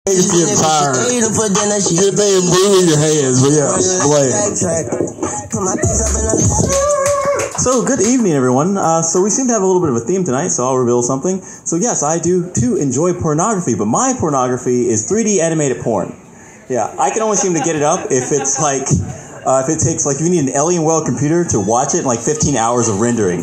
It's getting tired. Good thing and blue in your hands, but yeah, play. So, good evening, everyone. So we seem to have a little bit of a theme tonight, so I'll reveal something. So yes, I do too enjoy pornography, but my pornography is 3D animated porn. Yeah, I can only seem to get it up if it's like, if it takes, like, if you need an Alien World computer to watch it in like 15 hours of rendering.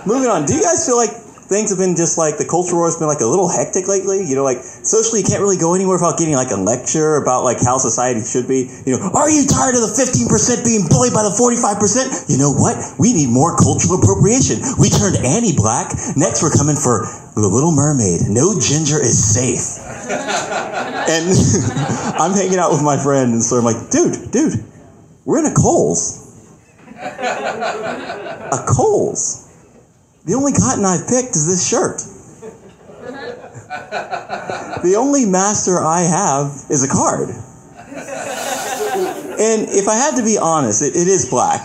Moving on, do you guys feel like things have been just like, the culture war has been like a little hectic lately? You know, like socially you can't really go anywhere without getting like a lecture about like how society should be. You know, are you tired of the 15% being bullied by the 45%? You know what? We need more cultural appropriation. We turned Annie black. Next we're coming for The Little Mermaid. No ginger is safe. And I'm hanging out with my friend and so I'm like, dude, we're in a Kohl's. A Kohl's. The only cotton I've picked is this shirt. The only master I have is a card. And if I had to be honest, it is black.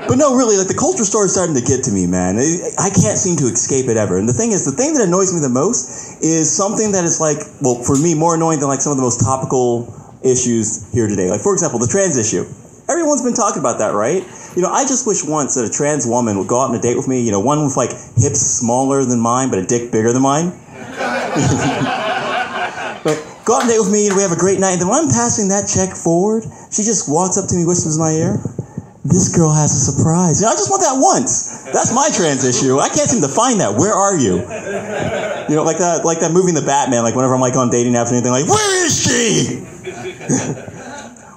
But no, really, like the culture store is starting to get to me, man. I can't seem to escape it ever. And the thing that annoys me the most is something that is like, well, for me, more annoying than like some of the most topical issues here today. Like, for example, the trans issue. Everyone's been talking about that, right? You know, I just wish once that a trans woman would go out on a date with me, you know, one with like hips smaller than mine, but a dick bigger than mine. But go out on a date with me and we have a great night. And then when I'm passing that check forward, she just walks up to me, whispers in my ear, "This girl has a surprise." You know, I just want that once. That's my trans issue. I can't seem to find that. Where are you? You know, like that movie in The Batman, like whenever I'm like on dating apps or anything, like, where is she?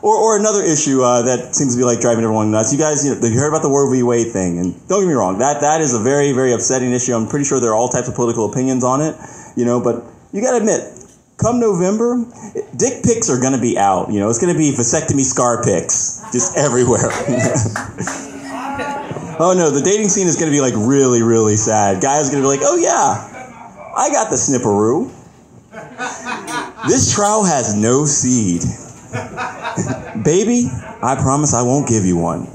Or another issue that seems to be like driving everyone nuts. You guys, you know, have you heard about the Roe v. Wade thing? And don't get me wrong, that is a very, very upsetting issue. I'm pretty sure there are all types of political opinions on it, you know. But you got to admit, come November, dick pics are going to be out. You know, it's going to be vasectomy scar pics just everywhere. Oh no, the dating scene is going to be like really, really sad. Guys are going to be like, oh yeah, I got the snipperoo. This trout has no seed. Baby, I promise I won't give you one.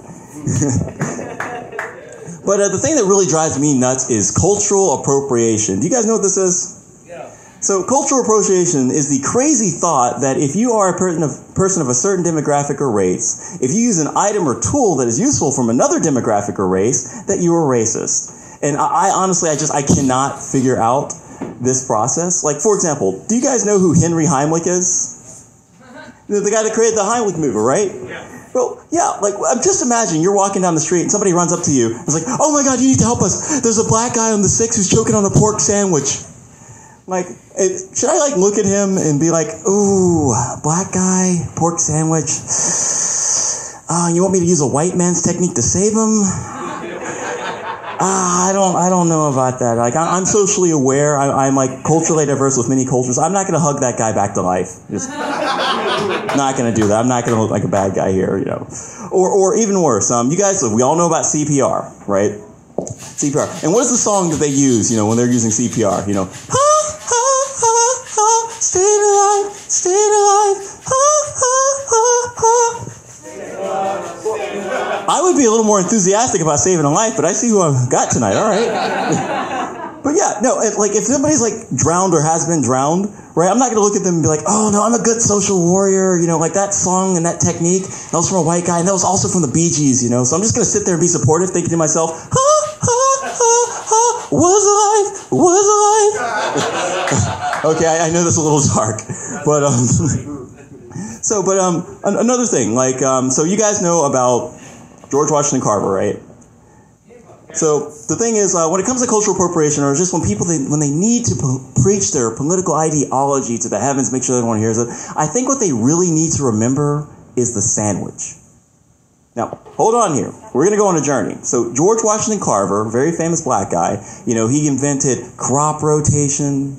But the thing that really drives me nuts is cultural appropriation. Do you guys know what this is? Yeah. So cultural appropriation is the crazy thought that if you are a person of a certain demographic or race, if you use an item or tool that is useful from another demographic or race, that you are racist. And I honestly, I cannot figure out this process. Like, for example, do you guys know who Henry Heimlich is? The guy that created the Heimlich mover, right? Yeah. Well, yeah, like, just imagine you're walking down the street and somebody runs up to you and is like, oh my God, you need to help us. There's a black guy on the 6 who's choking on a pork sandwich. Like, should I, like, look at him and be like, ooh, black guy, pork sandwich. You want me to use a white man's technique to save him? I don't know about that. Like, I'm socially aware. I'm like culturally diverse with many cultures. I'm not going to hug that guy back to life. Just not going to do that. I'm not going to look like a bad guy here, you know. Or even worse, you guys, we all know about CPR, right? CPR. And what is the song that they use, you know, when they're using CPR? You know, ha, ha, ha, ha, stay alive, ha, ha, ha, ha. I would be a little more enthusiastic about saving a life, but I see who I've got tonight. All right. But yeah, no, like if somebody's like drowned or has been drowned, right? I'm not going to look at them and be like, oh no, I'm a good social warrior. You know, like that song and that technique, that was from a white guy and that was also from the Bee Gees, you know? So I'm just going to sit there and be supportive thinking to myself, ha, ha, ha, ha, was alive. Okay, I know that's a little dark, but, another thing, like, so you guys know about George Washington Carver, right? So the thing is, when it comes to cultural appropriation, or just when people, when they need to preach their political ideology to the heavens, make sure everyone hears it, I think what they really need to remember is the sandwich. Now, hold on here. We're going to go on a journey. So George Washington Carver, very famous black guy, you know, he invented crop rotation,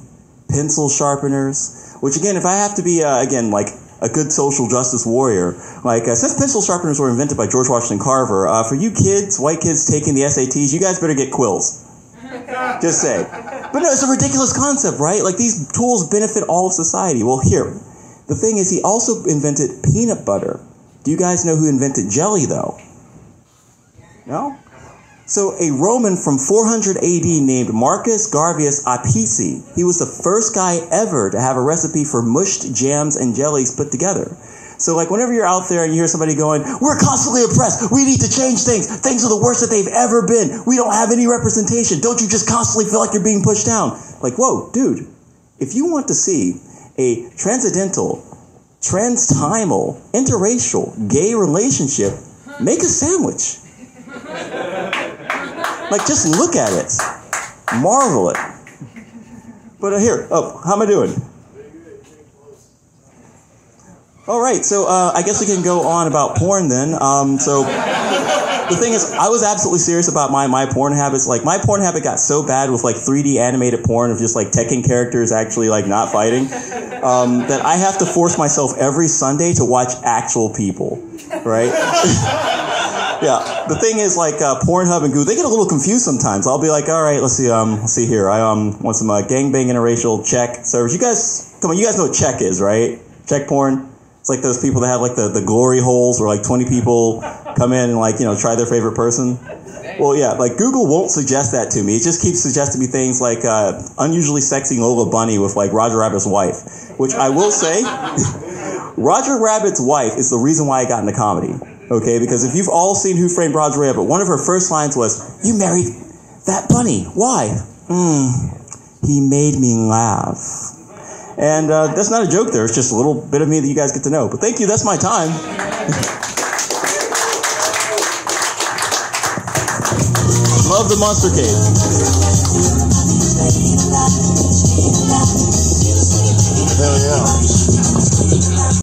pencil sharpeners, which again, if I have to be, again, like, a good social justice warrior. Like, since pencil sharpeners were invented by George Washington Carver, for you kids, white kids taking the SATs, you guys better get quills. Just say. But no, it's a ridiculous concept, right? Like, these tools benefit all of society. Well, here, the thing is, he also invented peanut butter. Do you guys know who invented jelly, though? No? So a Roman from 400 AD named Marcus Garvius Appici, he was the first guy ever to have a recipe for mushed jams and jellies put together. So like whenever you're out there and you hear somebody going, we're constantly oppressed, we need to change things, things are the worst that they've ever been, we don't have any representation, don't you just constantly feel like you're being pushed down? Like, whoa, dude, if you want to see a transcendental, transtimal, interracial, gay relationship, make a sandwich. Like, just look at it. Marvel it. But here, how am I doing? All right, so I guess we can go on about porn then. So the thing is, I was absolutely serious about my porn habits. Like, my porn habit got so bad with like 3D animated porn of just like Tekken characters actually like not fighting, that I have to force myself every Sunday to watch actual people, right? Yeah, the thing is, like, Pornhub and Google, they get a little confused sometimes. I'll be like, all right, let's see here. I want some gangbang interracial Czech servers. You guys, come on, you guys know what Czech is, right? Czech porn. It's like those people that have, like, the glory holes where, like, 20 people come in and, like, you know, try their favorite person. Well, yeah, like, Google won't suggest that to me. It just keeps suggesting me things like unusually sexy Lola Bunny with, like, Roger Rabbit's wife. Which I will say, Roger Rabbit's wife is the reason why I got into comedy. Okay, because if you've all seen Who Framed Roger Rabbit, one of her first lines was, "You married that bunny. Why?" He made me laugh. And that's not a joke there. It's just a little bit of me that you guys get to know. But thank you. That's my time. Love the Monster Cave. Hell yeah.